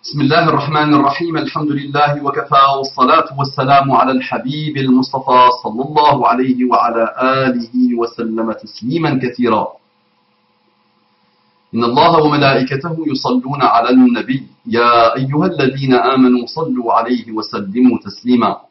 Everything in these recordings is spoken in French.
بسم الله الرحمن الرحيم الحمد لله وكفى والصلاة والسلام على الحبيب المصطفى صلى الله عليه وعلى آله وسلم تسليما كثيرا. إن الله وملائكته يصلون على النبي يا أيها الذين آمنوا صلوا عليه وسلموا تسليما.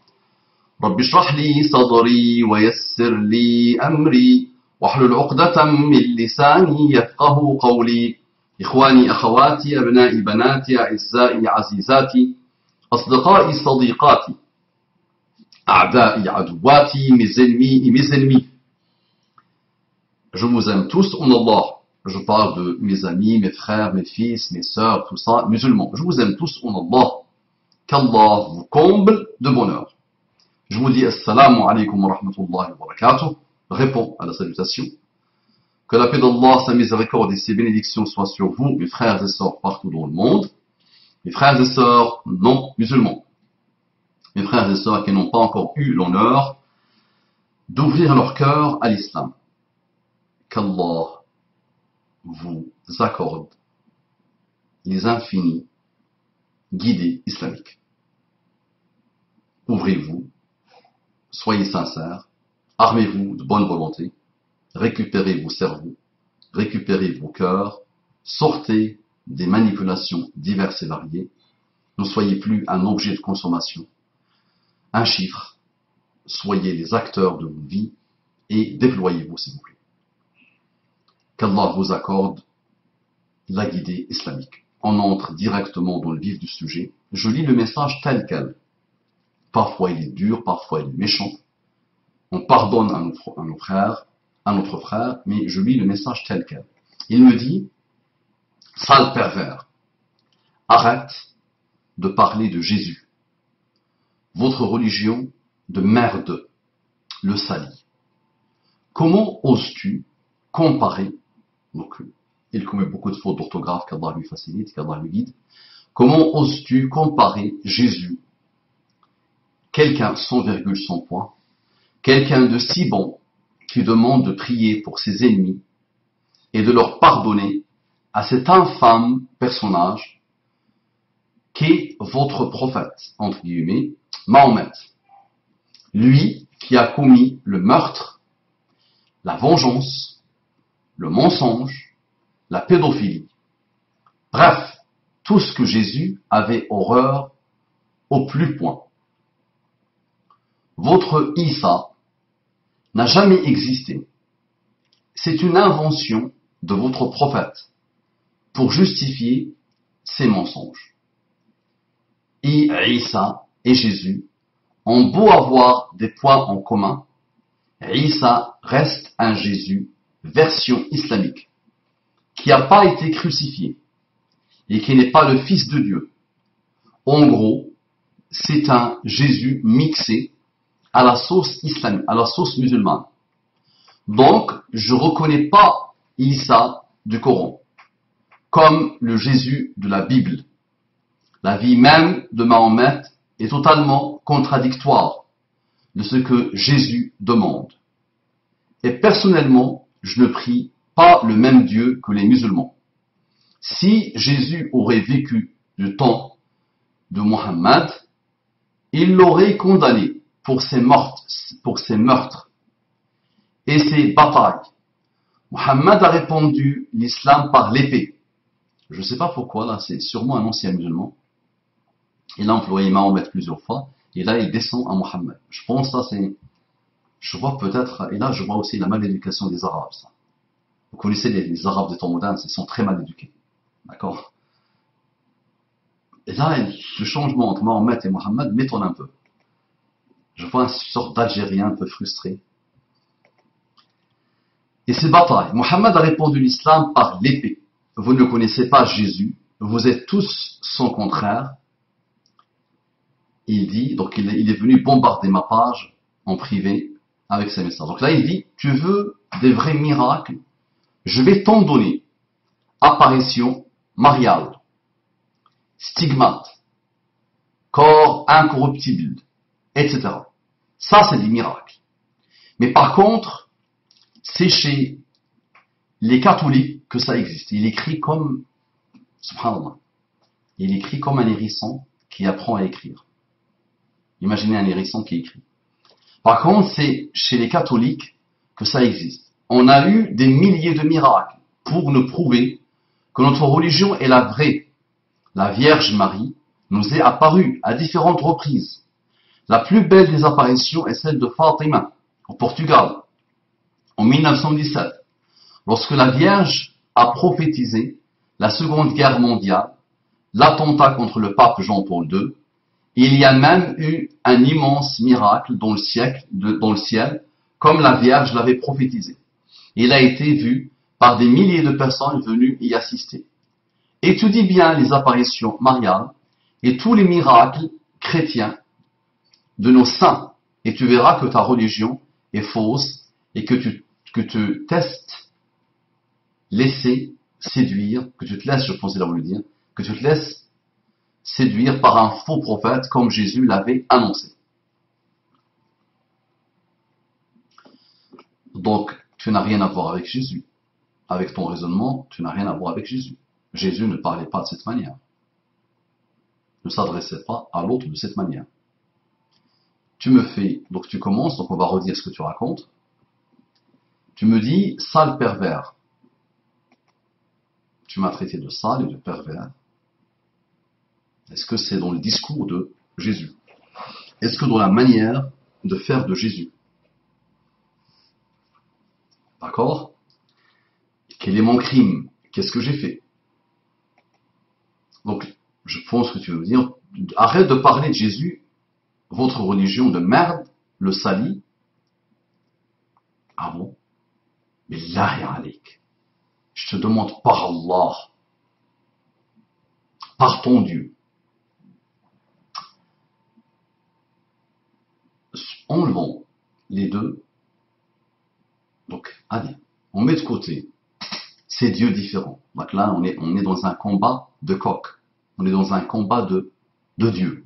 رب اشرح لي صدري ويسر لي أمري واحلل عقدة من لساني يفقه قولي. إخواني أخواتي أبنائي بناتي أعزائي عزيزاتي أصدقائي صديقاتي أعدائي عدواتي mes ennemis et mes ennemis. Je vous aime tous en Allah. Je parle de mes amis, mes frères, mes fils, mes sœurs, tout ça, musulmans. Je vous aime tous en Allah. Qu'Allah vous comble de bonheur. Je vous dis Assalamu alaikum wa rahmatullahi wa barakatuh. Réponds à la salutation. Que la paix d'Allah, sa miséricorde et ses bénédictions soient sur vous, mes frères et sœurs partout dans le monde, mes frères et sœurs non musulmans, mes frères et sœurs qui n'ont pas encore eu l'honneur d'ouvrir leur cœur à l'islam. Qu'Allah vous accorde les infinis guidés islamiques. Ouvrez-vous, soyez sincères, armez-vous de bonne volonté, récupérez vos cerveaux, récupérez vos cœurs, sortez des manipulations diverses et variées, ne soyez plus un objet de consommation, un chiffre, soyez les acteurs de vos vies et déployez-vous s'il vous plaît. Qu'Allah vous accorde la guidée islamique. On entre directement dans le vif du sujet. Je lis le message tel quel. Parfois il est dur, parfois il est méchant. On pardonne à nos frères, à notre frère, mais je lis le message tel quel. Il me dit, sale pervers, arrête de parler de Jésus. Votre religion de merde le salit. Comment oses-tu comparer, donc il commet beaucoup de fautes d'orthographe, qu'Allah lui facilite, qu'Allah lui guide, comment oses-tu comparer Jésus, quelqu'un sans virgule, sans point, quelqu'un de si bon, qui demande de prier pour ses ennemis et de leur pardonner à cet infâme personnage qu'est votre prophète, entre guillemets, Mahomet. Lui qui a commis le meurtre, la vengeance, le mensonge, la pédophilie. Bref, tout ce que Jésus avait horreur au plus point. Votre Isa n'a jamais existé. C'est une invention de votre prophète pour justifier ses mensonges. Et Isa et Jésus ont beau avoir des points en commun, Isa reste un Jésus version islamique qui n'a pas été crucifié et qui n'est pas le Fils de Dieu. En gros, c'est un Jésus mixé à la sauce islamique, à la sauce musulmane. Donc, je ne reconnais pas Isa du Coran comme le Jésus de la Bible. La vie même de Mahomet est totalement contradictoire de ce que Jésus demande. Et personnellement, je ne prie pas le même Dieu que les musulmans. Si Jésus aurait vécu du temps de Mohammed, il l'aurait condamné pour ses meurtres et ses batailles. Mohammed a répandu l'islam par l'épée. Je ne sais pas pourquoi, là c'est sûrement un ancien musulman. Il a employé Mahomet plusieurs fois, et là il descend à Mohammed. Je pense que ça c'est, je vois peut-être, et là je vois aussi la maléducation des Arabes. Ça. Vous connaissez les Arabes des temps modernes, ils sont très mal éduqués. D'accord? Et là, le changement entre Mahomet et Mohammed m'étonne un peu. Je vois une sorte d'Algérien un peu frustré. Et ces batailles, Mohammed a répandu l'islam par l'épée. Vous ne connaissez pas Jésus, vous êtes tous son contraire. Il dit, donc il est venu bombarder ma page en privé avec ses messages. Donc là il dit, tu veux des vrais miracles, je vais t'en donner. Apparition mariale, stigmate, corps incorruptible, etc. Ça, c'est des miracles. Mais par contre, c'est chez les catholiques que ça existe. Il écrit comme, subhanallah, Il écrit comme un hérisson qui apprend à écrire. Imaginez un hérisson qui écrit. Par contre, c'est chez les catholiques que ça existe. On a eu des milliers de miracles pour nous prouver que notre religion est la vraie. La Vierge Marie nous est apparue à différentes reprises. La plus belle des apparitions est celle de Fatima, au Portugal, en 1917, lorsque la Vierge a prophétisé la Seconde Guerre mondiale, l'attentat contre le pape Jean-Paul II. Il y a même eu un immense miracle dans le ciel, comme la Vierge l'avait prophétisé. Il a été vu par des milliers de personnes venues y assister. Étudie bien les apparitions mariales et tous les miracles chrétiens de nos saints, et tu verras que ta religion est fausse et que tu testes laisser séduire, que tu te laisses, je pensais là vous le dire, que tu te laisses séduire par un faux prophète comme Jésus l'avait annoncé. Donc, tu n'as rien à voir avec Jésus. Avec ton raisonnement, tu n'as rien à voir avec Jésus. Jésus ne parlait pas de cette manière. Ne s'adressait pas à l'autre de cette manière. Donc tu commences, donc on va redire ce que tu racontes. Tu me dis, sale pervers. Tu m'as traité de sale et de pervers. Est-ce que c'est dans le discours de Jésus? Est-ce que dans la manière de faire de Jésus? D'accord? Quel est mon crime? Qu'est-ce que j'ai fait? Donc, je pense que tu veux me dire, arrête de parler de Jésus, votre religion de merde, le salit. Ah bon? Mais là, je te demande par Allah, par ton Dieu. Enlevons les deux. Donc, allez, on met de côté ces dieux différents. Donc là, on est dans un combat de coq. On est dans un combat de Dieu.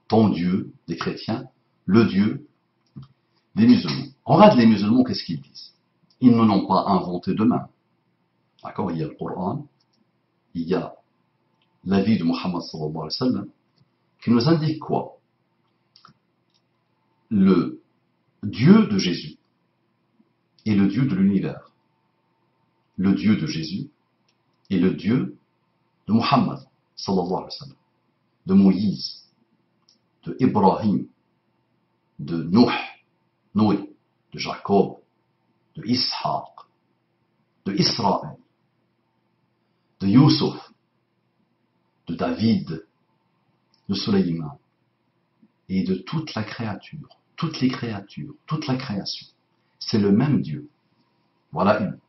Ton Dieu, des chrétiens, le Dieu des musulmans. Regarde les musulmans, qu'est-ce qu'ils disent? Ils ne l'ont pas inventé d'eux-mêmes. D'accord? Il y a le Coran, il y a la vie de Muhammad sallallahu alayhi wa sallam, qui nous indique quoi? Le Dieu de Jésus est le Dieu de l'univers. Le Dieu de Jésus est le Dieu de Muhammad sallallahu alayhi wa sallam, de Moïse, de Ibrahim, de Noé, de Jacob, de Ishaq, de Israël, de Youssef, de David, de Sulayman, et de toute la créature, toutes les créatures, toute la création. C'est le même Dieu. Voilà une.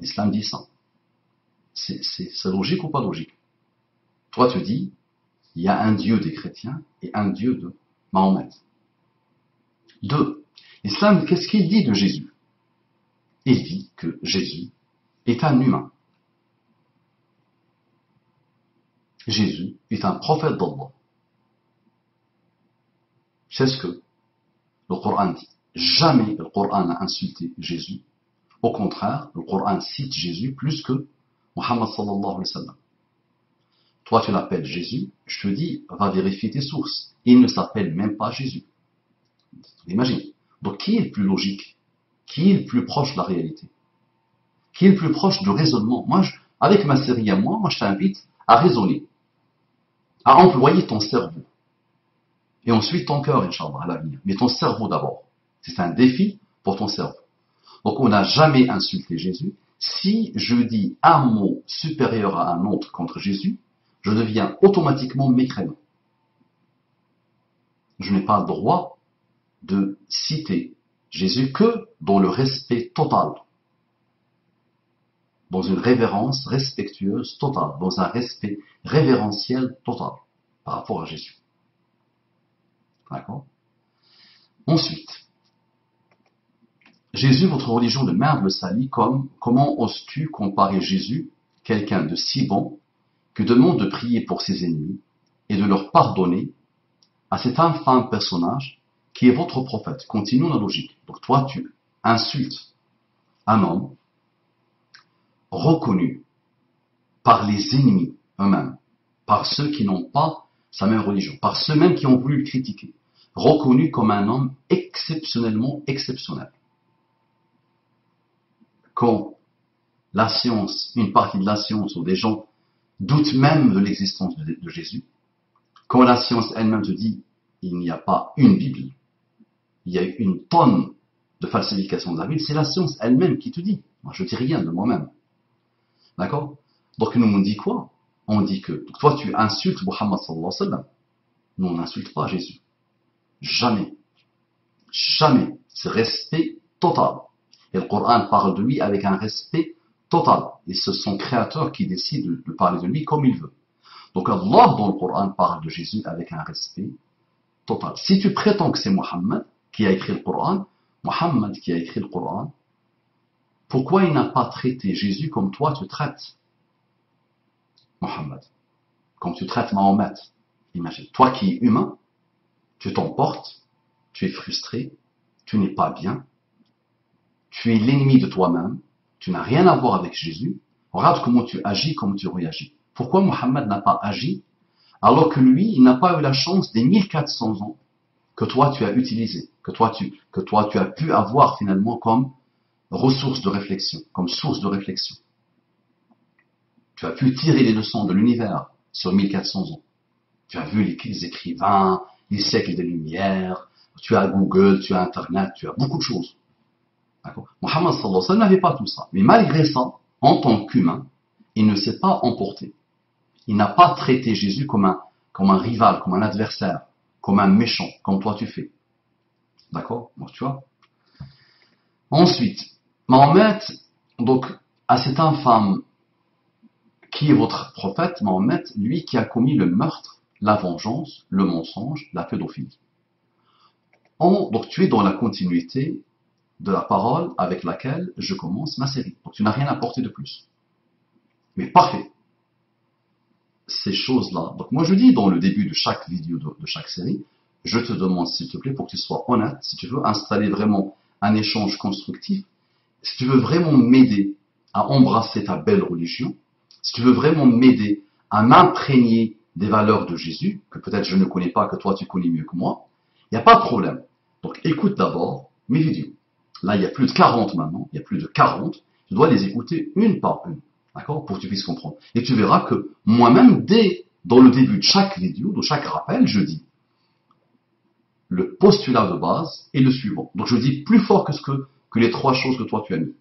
L'islam dit ça. C'est logique ou pas logique? Toi, tu dis, il y a un Dieu des chrétiens et un Dieu de Mahomet. Deux, l'islam, qu'est-ce qu'il dit de Jésus? Il dit que Jésus est un humain. Jésus est un prophète d'Allah. C'est ce que le Coran dit. Jamais le Coran n'a insulté Jésus. Au contraire, le Coran cite Jésus plus que Muhammad sallallahu alayhi wa sallam. Toi, tu l'appelles Jésus, je te dis, va vérifier tes sources. Il ne s'appelle même pas Jésus. Imagine. Donc, qui est le plus logique? Qui est le plus proche de la réalité? Qui est le plus proche du raisonnement? Moi, avec ma série à moi, je t'invite à raisonner, à employer ton cerveau. Et ensuite ton cœur, Inch'Allah, à l'avenir. Mais ton cerveau d'abord. C'est un défi pour ton cerveau. Donc, on n'a jamais insulté Jésus. Si je dis un mot supérieur à un autre contre Jésus, je deviens automatiquement mécréant. Je n'ai pas le droit de citer Jésus que dans le respect total, dans une révérence respectueuse totale, dans un respect révérentiel total par rapport à Jésus. D'accord? Ensuite, Jésus, votre religion de merde le salit comme, comment oses-tu comparer Jésus, quelqu'un de si bon, qui demande de prier pour ses ennemis et de leur pardonner à cet infâme personnage qui est votre prophète? Continuons la logique. Donc toi, tu insultes un homme reconnu par les ennemis eux-mêmes, par ceux qui n'ont pas sa même religion, par ceux même qui ont voulu le critiquer, reconnu comme un homme exceptionnellement exceptionnel. Quand la science, une partie de la science ou des gens doutent même de l'existence de Jésus, quand la science elle-même te dit il n'y a pas une Bible, il y a une tonne de falsification de la Bible, c'est la science elle-même qui te dit. Moi, je ne dis rien de moi-même. D'accord? Donc, nous, on dit quoi? On dit que toi, tu insultes Muhammad sallallahu alayhi wa sallam. Nous, on n'insulte pas Jésus. Jamais. Jamais. C'est respect total. Et le Coran parle de lui avec un respect total. Et c'est son créateur qui décide de parler de lui comme il veut. Donc, Allah, dans le Coran, parle de Jésus avec un respect total. Si tu prétends que c'est Muhammad qui a écrit le Coran, Muhammad qui a écrit le Coran, pourquoi il n'a pas traité Jésus comme toi tu traites Muhammad, comme tu traites Mahomet? Imagine, toi qui es humain, tu t'emportes, tu es frustré, tu n'es pas bien, tu es l'ennemi de toi-même, tu n'as rien à voir avec Jésus. Regarde comment tu agis, comment tu réagis. Pourquoi Muhammad n'a pas agi alors que lui, il n'a pas eu la chance des 1400 ans que toi tu as utilisé, que toi tu as pu avoir finalement comme ressource de réflexion, comme source de réflexion. Tu as pu tirer les leçons de l'univers sur 1400 ans. Tu as vu les écrivains, les siècles des Lumières, tu as Google, tu as Internet, tu as beaucoup de choses. D'accord? Muhammad sallallahu alayhi wa sallam n'avait pas tout ça. Mais malgré ça, en tant qu'humain, il ne s'est pas emporté. Il n'a pas traité Jésus comme un rival, comme un adversaire, comme un méchant, comme toi tu fais. D'accord? Donc tu vois. Ensuite, Mahomet, donc, à cet infâme qui est votre prophète, Mahomet, lui qui a commis le meurtre, la vengeance, le mensonge, la pédophilie. Donc tu es dans la continuité de la parole avec laquelle je commence ma série. Donc tu n'as rien apporté de plus. Mais parfait. Ces choses-là. Donc moi je dis dans le début de chaque vidéo, de chaque série, je te demande s'il te plaît pour que tu sois honnête, si tu veux installer vraiment un échange constructif, si tu veux vraiment m'aider à embrasser ta belle religion, si tu veux vraiment m'aider à m'imprégner des valeurs de Jésus, que peut-être je ne connais pas, que toi tu connais mieux que moi, il n'y a pas de problème. Donc écoute d'abord mes vidéos. Là il y a plus de 40 maintenant, il y a plus de 40, tu dois les écouter une par une, d'accord, pour que tu puisses comprendre. Et tu verras que moi-même, dans le début de chaque vidéo, de chaque rappel, je dis le postulat de base est le suivant. Donc je dis plus fort que les trois choses que toi tu as mis.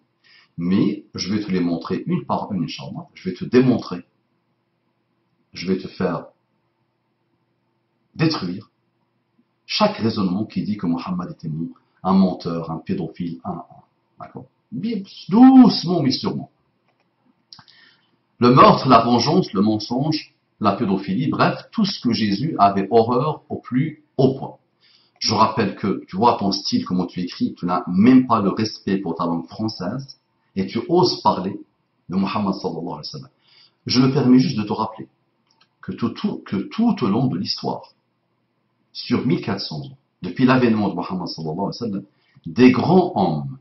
Mais je vais te les montrer une par une, Inch'Allah. Je vais te démontrer. Je vais te faire détruire chaque raisonnement qui dit que Mohammed était un menteur, un pédophile, d'accord? Bien, doucement mais sûrement. Le meurtre, la vengeance, le mensonge, la pédophilie, bref, tout ce que Jésus avait horreur au plus haut point. Je rappelle que, tu vois ton style, comment tu écris, tu n'as même pas le respect pour ta langue française, et tu oses parler de Muhammad sallallahu alayhi wa sallam. Je me permets juste de te rappeler que tout au long de l'histoire, sur 1400 ans, depuis l'avènement de Muhammad sallallahu alayhi wa sallam, des grands hommes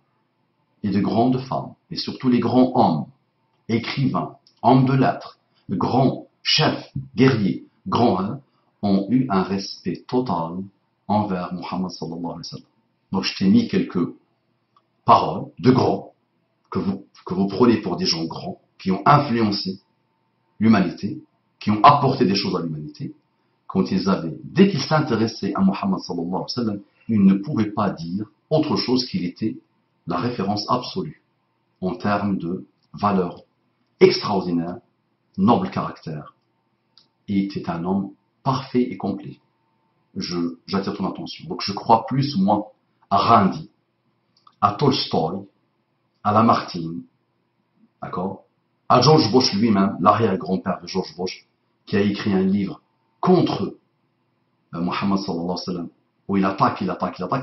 et de grandes femmes, et surtout les grands hommes, écrivains, hommes de lettres, grands chefs, guerriers, grands, ont eu un respect total envers Muhammad sallallahu alayhi wa sallam. Donc je t'ai mis quelques paroles de grands que vous prenez pour des gens grands qui ont influencé l'humanité, qui ont apporté des choses à l'humanité. Dès qu'ils s'intéressaient à Muhammad sallallahu alayhi wa sallam, ils ne pouvaient pas dire autre chose qu'il était la référence absolue en termes de valeurs extraordinaires, noble caractère. Et était un homme parfait et complet. J'attire ton attention. Donc je crois plus, moi, à Randi, à Tolstoï, à Lamartine, d'accord, à George Bush lui-même, l'arrière-grand-père de George Bush, qui a écrit un livre contre Muhammad sallallahu alayhi wa sallam, où il attaque,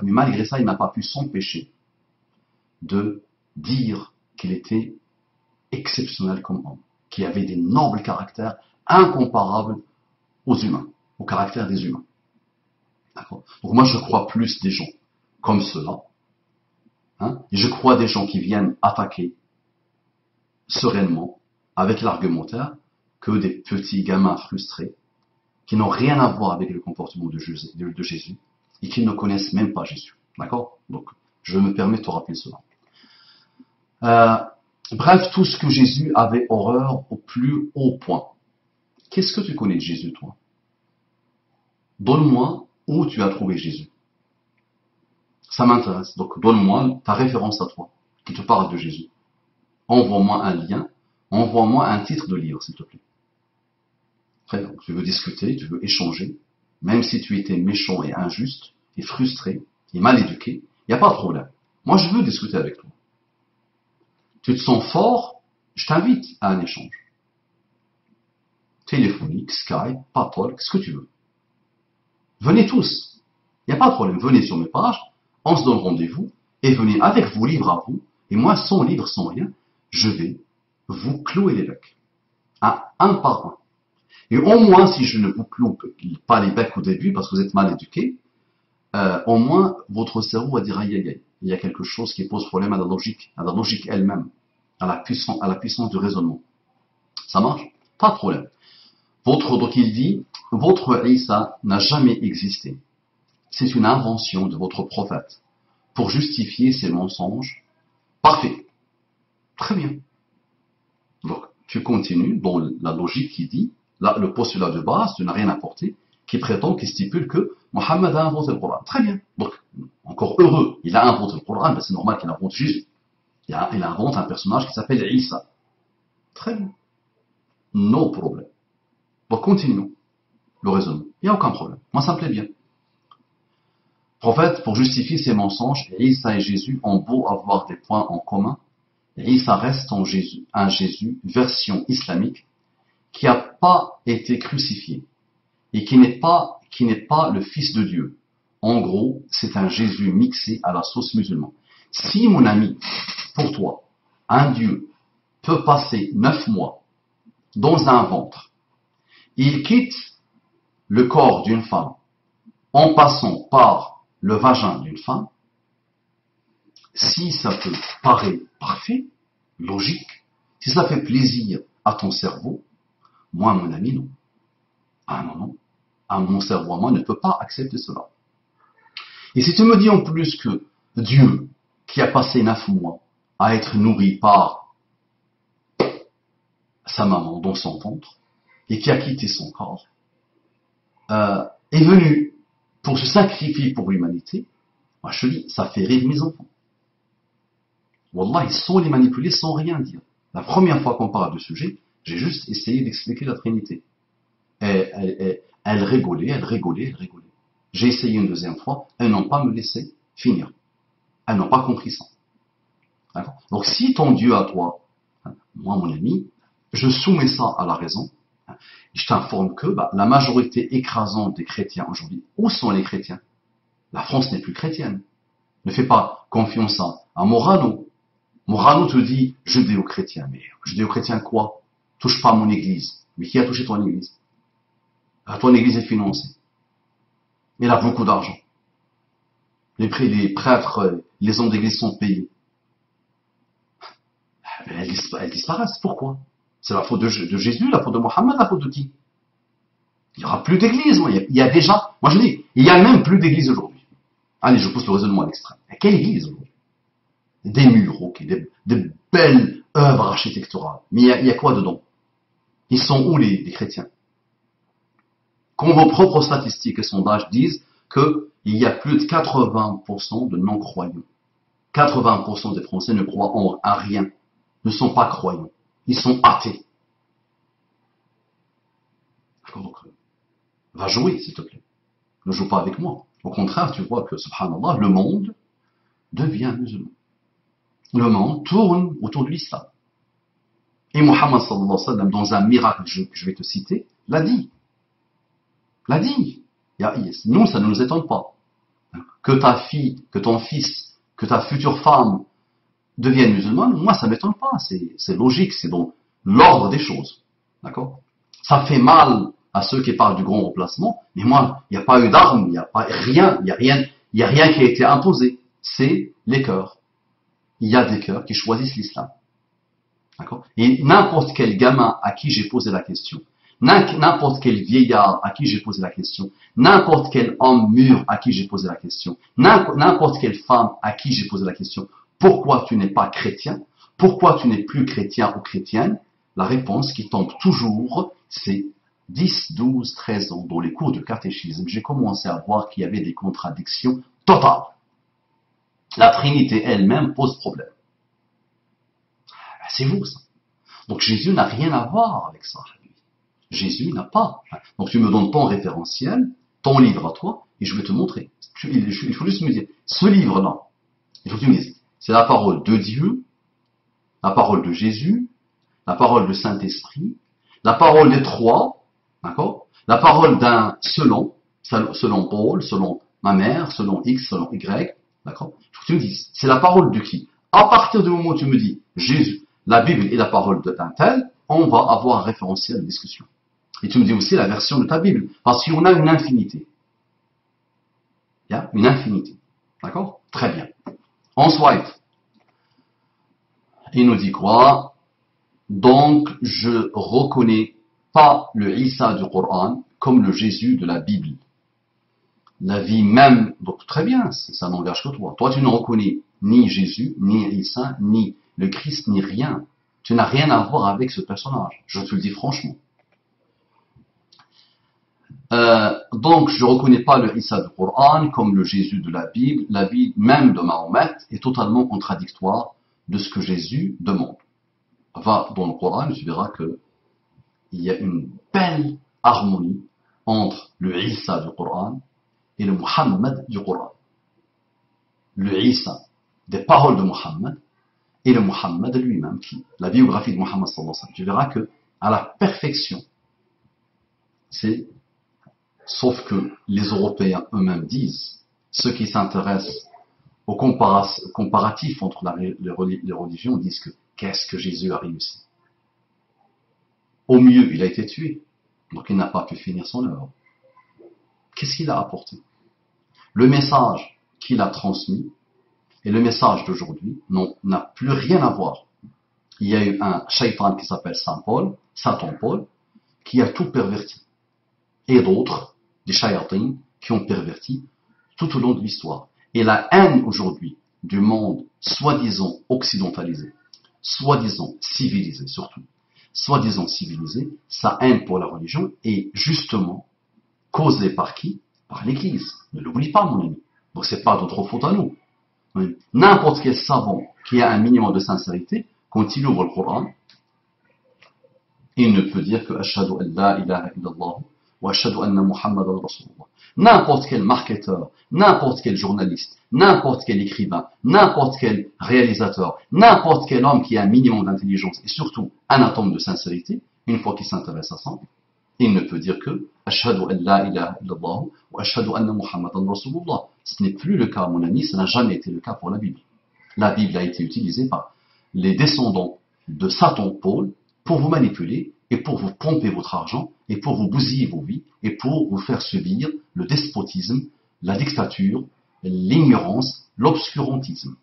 mais malgré ça, il n'a pas pu s'empêcher de dire qu'il était exceptionnel comme homme, qu'il avait des nobles caractères incomparables aux humains, au caractère des humains. D'accord. Donc moi je crois plus des gens comme cela, et je crois des gens qui viennent attaquer sereinement, avec l'argumentaire, que des petits gamins frustrés qui n'ont rien à voir avec le comportement de Jésus et qui ne connaissent même pas Jésus. D'accord? Donc, je me permets de te rappeler cela. Bref, tout ce que Jésus avait horreur au plus haut point. Qu'est-ce que tu connais de Jésus, toi? Donne-moi où tu as trouvé Jésus. Ça m'intéresse. Donc, donne-moi ta référence à toi, qui te parle de Jésus. Envoie-moi un lien, envoie-moi un titre de livre, s'il te plaît. Après, donc, tu veux discuter, tu veux échanger, même si tu étais méchant et injuste, et frustré, et mal éduqué, il n'y a pas de problème. Moi, je veux discuter avec toi. Tu te sens fort, je t'invite à un échange. Téléphonique, Skype, Patol, ce que tu veux. Venez tous. Il n'y a pas de problème. Venez sur mes pages, on se donne rendez-vous, et venez avec vos livres à vous, et moi, sans livre, sans rien, je vais vous clouer les becs. Un par un. Et au moins, si je ne vous cloue pas les becs au début, parce que vous êtes mal éduqués, au moins, votre cerveau va dire aïe aïe aïe. Il y a quelque chose qui pose problème à la logique elle-même, à la puissance du raisonnement. Ça marche? Pas de problème. Donc il dit, votre Isa n'a jamais existé. C'est une invention de votre prophète pour justifier ses mensonges. Parfait. Très bien. Donc, tu continues dans la logique qui dit, là, le postulat de base, tu n'as rien apporté, qui prétend, qui stipule que Mohammed a inventé le Coran. Très bien. Donc, encore heureux, il a inventé le Coran, ben c'est normal qu'il invente Jésus. Il invente un personnage qui s'appelle Isa. Très bien. No problème. Donc, continuons le raisonnement. Il n'y a aucun problème. Moi, ça me plaît bien. Prophète, pour justifier ses mensonges, Isa et Jésus ont beau avoir des points en commun, Isa reste un Jésus version islamique qui n'a pas été crucifié et qui n'est pas le Fils de Dieu. En gros, c'est un Jésus mixé à la sauce musulmane. Si, mon ami, pour toi, un Dieu peut passer 9 mois dans un ventre, il quitte le corps d'une femme en passant par le vagin d'une femme, si ça te paraît parfait, logique, si ça fait plaisir à ton cerveau, moi, mon ami, non. Ah non. Mon cerveau, moi, ne peut pas accepter cela. Et si tu me dis en plus que Dieu, qui a passé 9 mois à être nourri par sa maman dans son ventre, et qui a quitté son corps, est venu pour se sacrifier pour l'humanité, moi je te dis, ça fait rire mes enfants. Wallah, ils sont les manipuler sans rien dire. La première fois qu'on parle de sujet, j'ai juste essayé d'expliquer la Trinité. Elle rigolait. J'ai essayé une deuxième fois, elles n'ont pas me laissé finir. Elles n'ont pas compris ça. D'accord? Donc si ton Dieu à toi, moi mon ami, je soumets ça à la raison, je t'informe que la majorité écrasante des chrétiens aujourd'hui, où sont les chrétiens? La France n'est plus chrétienne. Ne fais pas confiance à Morano. Morano te dit judéo-chrétien. Mais judéo-chrétien quoi? Touche pas à mon église. Mais qui a touché ton église? Ton église est financée. Il a beaucoup d'argent. Les prêtres, les hommes d'église sont payés. Elles disparaissent. Pourquoi? C'est la faute de Jésus, la faute de Mohammed, la faute de qui? Il n'y aura plus d'église. Il y a déjà, moi je dis, il n'y a même plus d'église aujourd'hui. Allez, je pousse le raisonnement à l'extrême. Quelle église aujourd'hui? Des murs, ok, des belles œuvres architecturales. Mais il y a quoi dedans? Ils sont où les chrétiens? Quand vos propres statistiques et sondages disent qu'il y a plus de 80% de non-croyants. 80% des Français ne croient en rien, ne sont pas croyants. Ils sont athées. Donc, va jouer, s'il te plaît. Ne joue pas avec moi. Au contraire, tu vois que, subhanallah, le monde devient musulman. Le monde tourne autour de l'islam. Et Muhammad sallallahu alayhi wa sallam, dans un miracle que je vais te citer, l'a dit. Nous, ça ne nous étonne pas. Que ta fille, que ton fils, que ta future femme deviennent musulmanes, moi, ça ne m'étonne pas. C'est logique, c'est dans l'ordre des choses. D'accord? Ça fait mal à ceux qui parlent du grand remplacement, mais moi, il n'y a pas eu d'armes, il n'y a pas rien, il y a rien qui a été imposé. C'est les cœurs. Il y a des cœurs qui choisissent l'islam. D'accord? Et n'importe quel gamin à qui j'ai posé la question, n'importe quel vieillard à qui j'ai posé la question, n'importe quel homme mûr à qui j'ai posé la question, n'importe quelle femme à qui j'ai posé la question, pourquoi tu n'es pas chrétien? Pourquoi tu n'es plus chrétien ou chrétienne? La réponse qui tombe toujours, c'est 10, 12, 13 ans. Dans les cours de catéchisme, j'ai commencé à voir qu'il y avait des contradictions totales. La Trinité elle-même pose problème. C'est vous, ça. Donc Jésus n'a rien à voir avec ça. Jésus n'a pas. Donc tu me donnes ton référentiel, ton livre à toi, et je vais te montrer. Il faut juste me dire, ce livre-là, il faut que tu me dises, c'est la parole de Dieu, la parole de Jésus, la parole du Saint-Esprit, la parole des trois, d'accord? La parole d'un selon Paul, selon ma mère, selon X, selon Y, d'accord? Il faut que tu me dises, c'est la parole de qui? À partir du moment où tu me dis, Jésus, la Bible est la parole d'un tel, on va avoir un référentiel de discussion. Et tu me dis aussi la version de ta Bible. Parce qu'on a une infinité. Il y a une infinité. D'accord? Très bien. Ensuite, il nous dit quoi? Donc, je reconnais pas le Isa du Coran comme le Jésus de la Bible. La vie même, donc très bien, ça n'engage que toi. Toi, tu ne reconnais ni Jésus, ni Isa, ni le Christ, ni rien. Tu n'as rien à voir avec ce personnage. Je te le dis franchement. Donc, je ne reconnais pas le Isa du Coran comme le Jésus de la Bible. La vie même de Mahomet est totalement contradictoire de ce que Jésus demande. Va dans le Coran, tu verras qu'il y a une belle harmonie entre le Isa du Coran et le Muhammad du Coran. Le Isa des paroles de Muhammad et le Muhammad lui-même, la biographie de Muhammad sallallahu alayhi wa sallam. Tu verras que à la perfection, c'est sauf que les Européens eux-mêmes disent, ceux qui s'intéressent au comparatif entre les religions disent que qu'est-ce que Jésus a réussi? Au mieux, il a été tué, donc il n'a pas pu finir son œuvre. Qu'est-ce qu'il a apporté? Le message qu'il a transmis et le message d'aujourd'hui n'a plus rien à voir. Il y a eu un shaitan qui s'appelle Satan Paul, qui a tout perverti. Et d'autres, des shayatins, qui ont perverti tout au long de l'histoire. Et la haine aujourd'hui du monde soi-disant occidentalisé, soi-disant civilisé surtout, soi-disant civilisé, sa haine pour la religion est justement causée par qui? Par l'Église. Ne l'oublie pas, mon ami. Donc c'est pas notre faute à nous. N'importe quel savant qui a un minimum de sincérité, quand il ouvre le Coran, il ne peut dire que Ashhadu an la ilaha illallah wa ashhadu anna Muhammadan Rasulullah. N'importe quel marketeur, n'importe quel journaliste, n'importe quel écrivain, n'importe quel réalisateur, n'importe quel homme qui a un minimum d'intelligence et surtout un atome de sincérité, une fois qu'il s'intéresse à ça, il ne peut dire que Ashhadu an la ilaha illallah wa ashhadu anna Muhammadan Rasulullah. Ce n'est plus le cas, mon ami, ça n'a jamais été le cas pour la Bible. La Bible a été utilisée par les descendants de Satan Paul pour vous manipuler et pour vous pomper votre argent et pour vous bousiller vos vies et pour vous faire subir le despotisme, la dictature, l'ignorance, l'obscurantisme.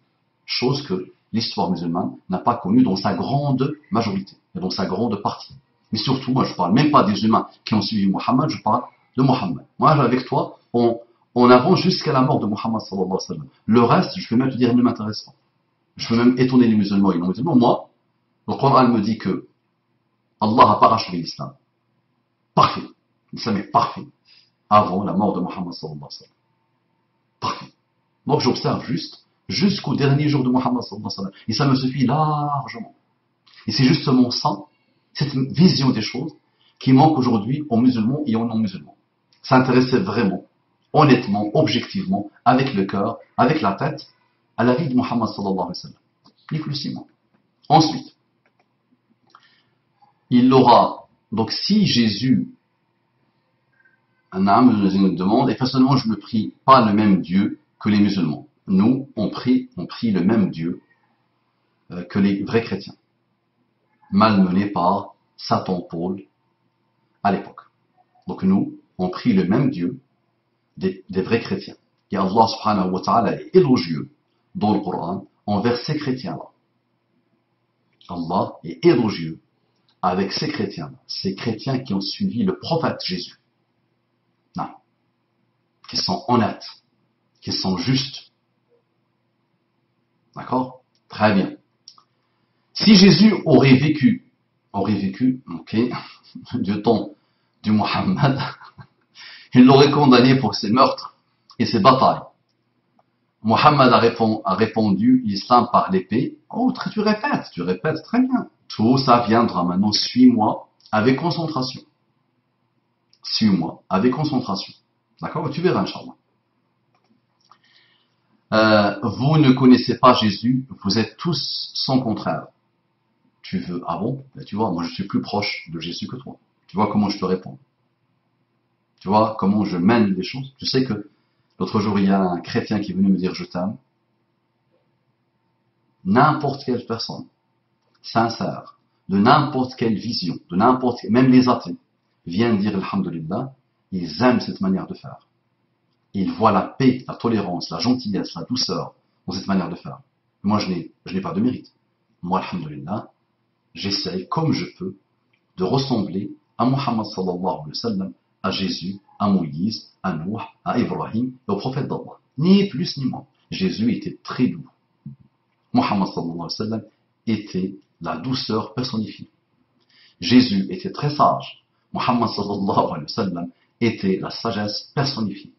Chose que l'histoire musulmane n'a pas connue dans sa grande majorité et dans sa grande partie. Mais surtout, moi je ne parle même pas des humains qui ont suivi Mohammed, je parle de Mohammed. Moi avec toi, on avance jusqu'à la mort de Mohammed sallallahu alayhi wa sallam. Le reste, je peux même te dire, il ne m'intéresse pas. Je peux même étonner les musulmans et les non-musulmans. Moi, le Coran me dit que Allah a parachevé l'islam. Parfait. L'islam est parfait. Avant la mort de Mohammed sallallahu alayhi wa sallam. Parfait. Donc j'observe juste jusqu'au dernier jour de Mohammed sallallahu alayhi wa sallam. Et ça me suffit largement. Et c'est justement ça, cette vision des choses, qui manque aujourd'hui aux musulmans et aux non-musulmans. S'intéresser vraiment, honnêtement, objectivement, avec le cœur, avec la tête, à la vie de Mohammed sallallahu alayhi wa sallam. Ni plus ni moins. Ensuite, il aura, donc si Jésus, un âme nous demande, et personnellement je ne prie pas le même Dieu que les musulmans. Nous, on prie le même Dieu que les vrais chrétiens, malmenés par Satan Paul à l'époque. Donc nous, on prie le même Dieu des vrais chrétiens. Et Allah subhanahu wa ta'ala est élogieux dans le Coran envers ces chrétiens-là. Allah est élogieux avec ces chrétiens qui ont suivi le prophète Jésus. Non. Qui sont honnêtes, qui sont justes. D'accord? Très bien. Si Jésus aurait vécu, ok, du temps du Muhammad, il l'aurait condamné pour ses meurtres et ses batailles. Muhammad a répondu l'islam par l'épée. Oh, tu répètes, très bien. Tout ça viendra maintenant, suis-moi avec concentration. Suis-moi avec concentration. D'accord? Tu verras, Inch'Allah. Vous ne connaissez pas Jésus, vous êtes tous son contraire. Tu veux, ah bon? Ben, tu vois, moi je suis plus proche de Jésus que toi. Tu vois comment je te réponds? Tu vois comment je mène les choses? Tu sais que l'autre jour, il y a un chrétien qui est venu me dire je t'aime. N'importe quelle personne, sincère, de n'importe quelle vision, même les athées, viennent dire alhamdulillah, ils aiment cette manière de faire. Ils voient la paix, la tolérance, la gentillesse, la douceur dans cette manière de faire. Moi, je n'ai pas de mérite. Moi, alhamdulillah, j'essaye comme je peux de ressembler à Muhammad sallallahu alayhi wa sallam, à Jésus, à Moïse, à Nouh, à Ibrahim et au prophète d'Allah. Ni plus ni moins. Jésus était très doux. Muhammad sallallahu alayhi wa sallam était la douceur personnifiée. Jésus était très sage. Muhammad sallallahu alayhi wa sallam était la sagesse personnifiée.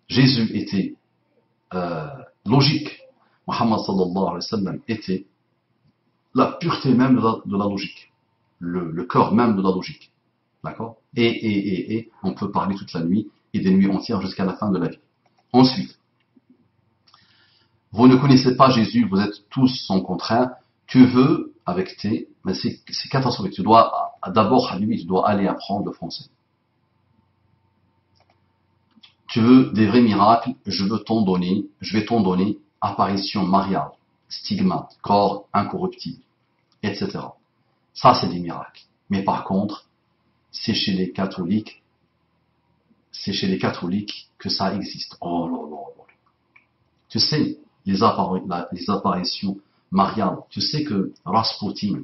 Jésus était logique. Muhammad sallallahu alayhi wa sallam était la pureté même de la logique. Le cœur même de la logique. D'accord? Et on peut parler toute la nuit et des nuits entières jusqu'à la fin de la vie. Ensuite, vous ne connaissez pas Jésus, vous êtes tous son contraire. Tu veux, avec tes... Mais c'est catastrophique. Tu dois, d'abord, Habibi, tu dois aller apprendre le français. Tu veux des vrais miracles, je vais t'en donner apparition mariale, stigmate, corps incorruptible, etc. Ça, c'est des miracles. Mais par contre, c'est chez les catholiques que ça existe. Oh là là là. Tu sais, les apparitions mariales, tu sais que Rasputin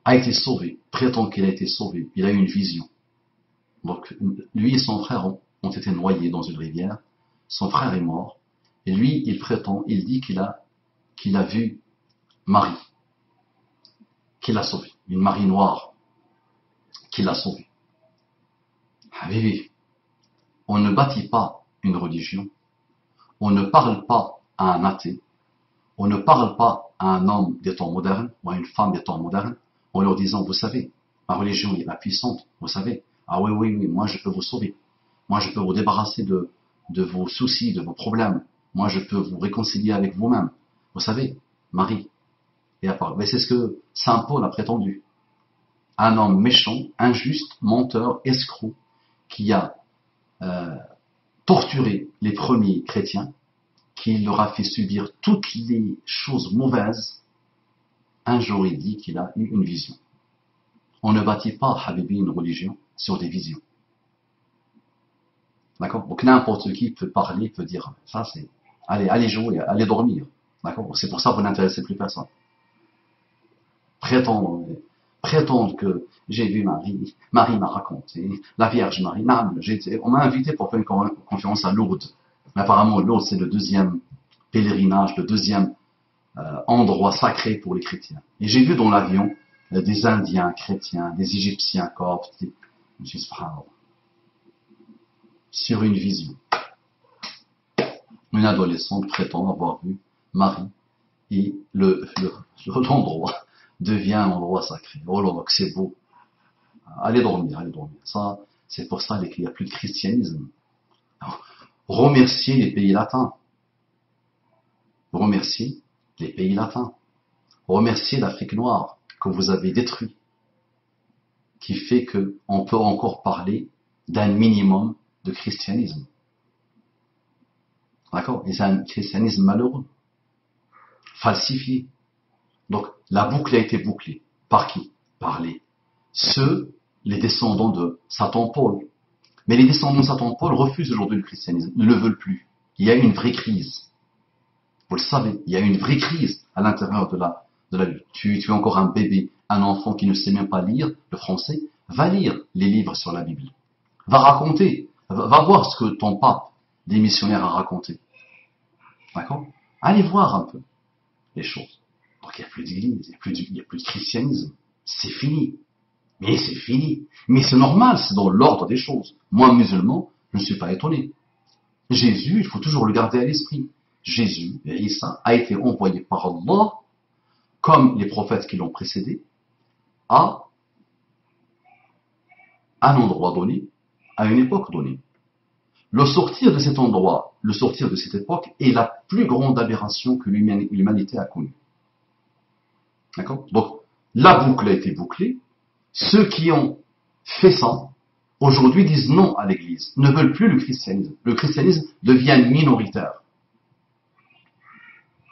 a été sauvé, prétend qu'il a été sauvé, il a eu une vision. Donc, lui et son frère ont été noyés dans une rivière, son frère est mort, et lui, il dit qu'il a vu Marie, qui l'a sauvé, une Marie noire, qui l'a sauvé. Habibi, on ne bâtit pas une religion, on ne parle pas à un athée, on ne parle pas à un homme des temps modernes, ou à une femme des temps modernes, en leur disant, vous savez, ma religion est la puissante, vous savez, ah oui, moi je peux vous sauver, moi je peux vous débarrasser de vos soucis, de vos problèmes, moi je peux vous réconcilier avec vous-même, vous savez, Marie, et à part. Mais c'est ce que Saint Paul a prétendu. Un homme méchant, injuste, menteur, escroc, qui a torturé les premiers chrétiens, qui leur a fait subir toutes les choses mauvaises, un jour il dit qu'il a eu une vision. On ne bâtit pas, Habibi, une religion sur des visions. D'accord? Donc n'importe qui peut parler, peut dire, ça c'est, allez jouer, allez dormir. D'accord? C'est pour ça que vous n'intéressez plus personne. Prétendre que j'ai vu Marie m'a raconté, la Vierge Marie, non, on m'a invité pour faire une conférence à Lourdes. Mais apparemment, Lourdes, c'est le deuxième pèlerinage, le deuxième endroit sacré pour les chrétiens. Et j'ai vu dans l'avion des Indiens chrétiens, des Égyptiens coptes, sur une vision. Une adolescente prétend avoir vu Marie et l'endroit devient un endroit sacré. Oh là là, que c'est beau. Allez dormir. Ça, c'est pour ça qu'il n'y a plus de christianisme. Alors, remerciez les pays latins. Remerciez les pays latins. Remerciez l'Afrique noire que vous avez détruit, qui fait qu'on peut encore parler d'un minimum de christianisme. D'accord? Et c'est un christianisme malheureux, falsifié. Donc, la boucle a été bouclée. Par qui? Par les descendants de Satan Paul. Mais les descendants de Satan Paul refusent aujourd'hui le christianisme, ne le veulent plus. Il y a une vraie crise. Vous le savez, il y a une vraie crise à l'intérieur de de la Bible. Tu es encore un bébé, un enfant qui ne sait même pas lire le français, va lire les livres sur la Bible. Va raconter, va voir ce que ton pape, des missionnaires, a raconté. D'accord? Allez voir un peu les choses. Donc il n'y a plus d'église, il n'y a plus de christianisme. C'est fini. Mais c'est fini. Mais c'est normal, c'est dans l'ordre des choses. Moi, musulman, je ne suis pas étonné. Jésus, il faut toujours le garder à l'esprit. Jésus, Isa, a été envoyé par Allah, comme les prophètes qui l'ont précédé, à un endroit donné, à une époque donnée. Le sortir de cet endroit, le sortir de cette époque, est la plus grande aberration que l'humanité a connue. D'accord? Donc, la boucle a été bouclée. Ceux qui ont fait ça, aujourd'hui disent non à l'Église, ne veulent plus le christianisme. Le christianisme devient minoritaire.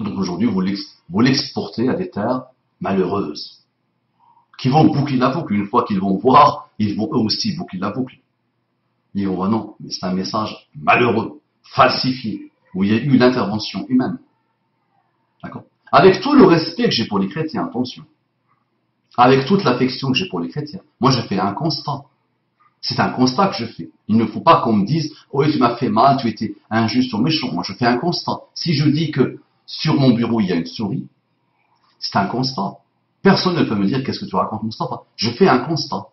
Donc aujourd'hui, vous l'exportez à des terres malheureuses, qui vont boucler la boucle. Une fois qu'ils vont voir, ils vont eux aussi boucler la boucle. Ils vont voir non, mais c'est un message malheureux, falsifié, où il y a eu l'intervention humaine. D'accord? Avec tout le respect que j'ai pour les chrétiens, attention. Avec toute l'affection que j'ai pour les chrétiens. Moi, je fais un constat. C'est un constat que je fais. Il ne faut pas qu'on me dise « Oh, tu m'as fait mal, tu étais injuste ou méchant ». Moi, je fais un constat. Si je dis que sur mon bureau, il y a une souris, c'est un constat. Personne ne peut me dire « Qu'est-ce que tu racontes, Moustapha ?» Je fais un constat.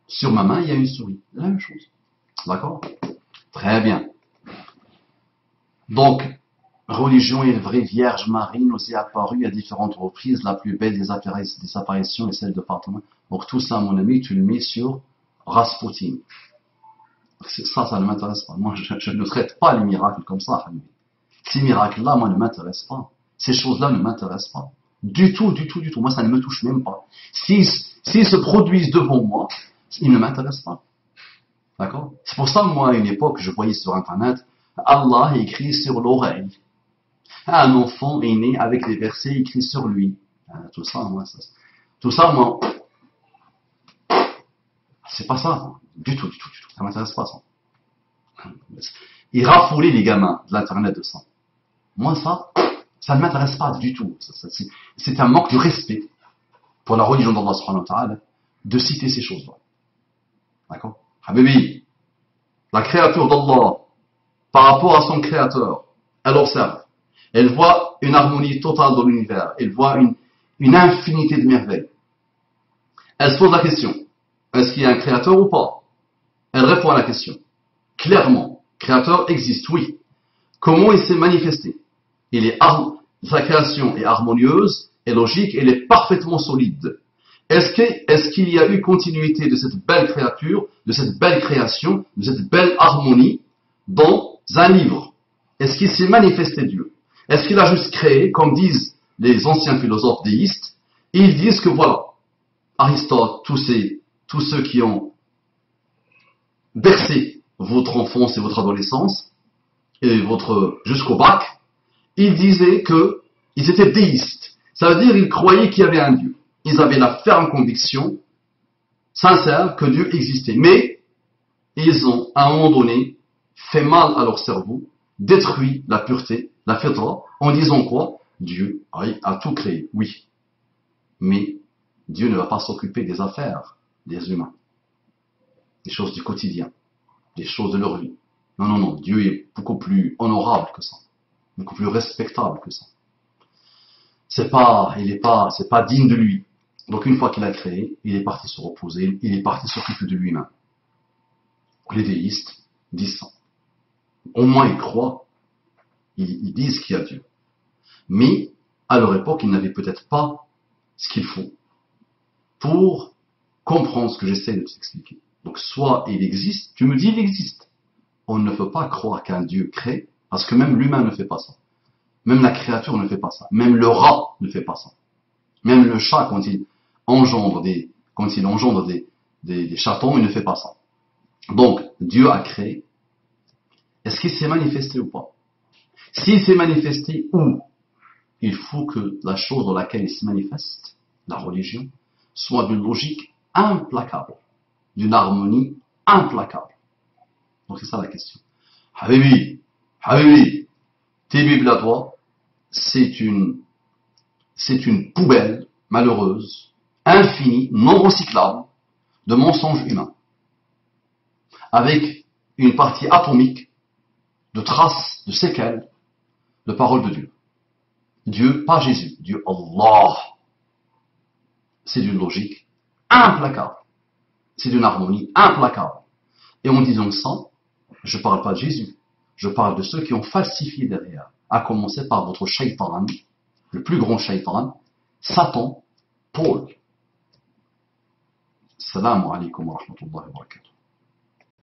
Sur ma main, il y a une souris. C'est la même chose. D'accord? Très bien. Donc, religion et vraie Vierge Marie nous est apparue à différentes reprises. La plus belle des apparitions est celle de Fatima. Donc tout ça, mon ami, tu le mets sur Rasputin. Ça ne m'intéresse pas. Moi, je ne traite pas les miracles comme ça. Ces miracles-là, moi, ne m'intéressent pas. Ces choses-là ne m'intéressent pas. Du tout, du tout, du tout. Moi, ça ne me touche même pas. S'ils se produisent devant moi, ils ne m'intéressent pas. D'accord? C'est pour ça, moi, à une époque, je voyais sur Internet, Allah écrit sur l'oreille. Un enfant est né avec des versets écrits sur lui. Tout ça, moi, c'est pas ça. Du tout, du tout, du tout. Ça m'intéresse pas, ça. Et raffoler les gamins de l'Internet de ça. Moi, ça ne m'intéresse pas du tout. C'est un manque de respect pour la religion d'Allah subhanahu wa ta'ala de citer ces choses-là. D'accord? Habibi, la créature d'Allah, par rapport à son créateur, elle observe. Elle voit une harmonie totale dans l'univers. Elle voit une infinité de merveilles. Elle se pose la question, est-ce qu'il y a un créateur ou pas? Elle répond à la question. Clairement, créateur existe, oui. Comment il s'est manifesté? Sa création est harmonieuse, est logique, elle est parfaitement solide. Est-ce qu'il y a eu continuité de cette belle créature, de cette belle création, de cette belle harmonie dans un livre? Est-ce qu'il s'est manifesté Dieu? Est-ce qu'il a juste créé, comme disent les anciens philosophes déistes? Ils disent que voilà, Aristote, tous ceux qui ont bercé votre enfance et votre adolescence, et jusqu'au bac, ils disaient qu'ils étaient déistes. Ça veut dire qu'ils croyaient qu'il y avait un Dieu. Ils avaient la ferme conviction, sincère, que Dieu existait. Mais, ils ont, à un moment donné, fait mal à leur cerveau, détruit la pureté, la fitra, en disant quoi? Dieu a tout créé, oui. Mais, Dieu ne va pas s'occuper des affaires des humains, des choses du quotidien, des choses de leur vie. Non, non, non, Dieu est beaucoup plus honorable que ça, beaucoup plus respectable que ça. C'est pas digne de lui. Donc une fois qu'il a créé, il est parti se reposer, il est parti s'occuper de lui-même. Les déistes disent ça. Au moins ils croient, ils disent qu'il y a Dieu. Mais à leur époque, ils n'avaient peut-être pas ce qu'il faut pour comprendre ce que j'essaie de t'expliquer. Donc soit il existe, tu me dis il existe. On ne peut pas croire qu'un Dieu crée, parce que même l'humain ne fait pas ça. Même la créature ne fait pas ça. Même le rat ne fait pas ça. Même le chat, quand il engendre des chatons, il ne fait pas ça. Donc, Dieu a créé. Est-ce qu'il s'est manifesté ou pas? S'il s'est manifesté où? Il faut que la chose dans laquelle il se manifeste, la religion, soit d'une logique implacable, d'une harmonie implacable. Donc c'est ça la question. Habibi, tes Bibles à toi, c'est c'est une poubelle malheureuse, infinie, non recyclable, de mensonges humains, avec une partie atomique de traces, de séquelles, de paroles de Dieu. Dieu, pas Jésus, Dieu Allah. C'est d'une logique implacable. C'est d'une harmonie implacable. Et en disant ça, je ne parle pas de Jésus. Je parle de ceux qui ont falsifié derrière. À commencer par votre shaitan, le plus grand shaitan, Satan, Paul. Assalamu alaikum wa rahmatullahi wa barakatuh.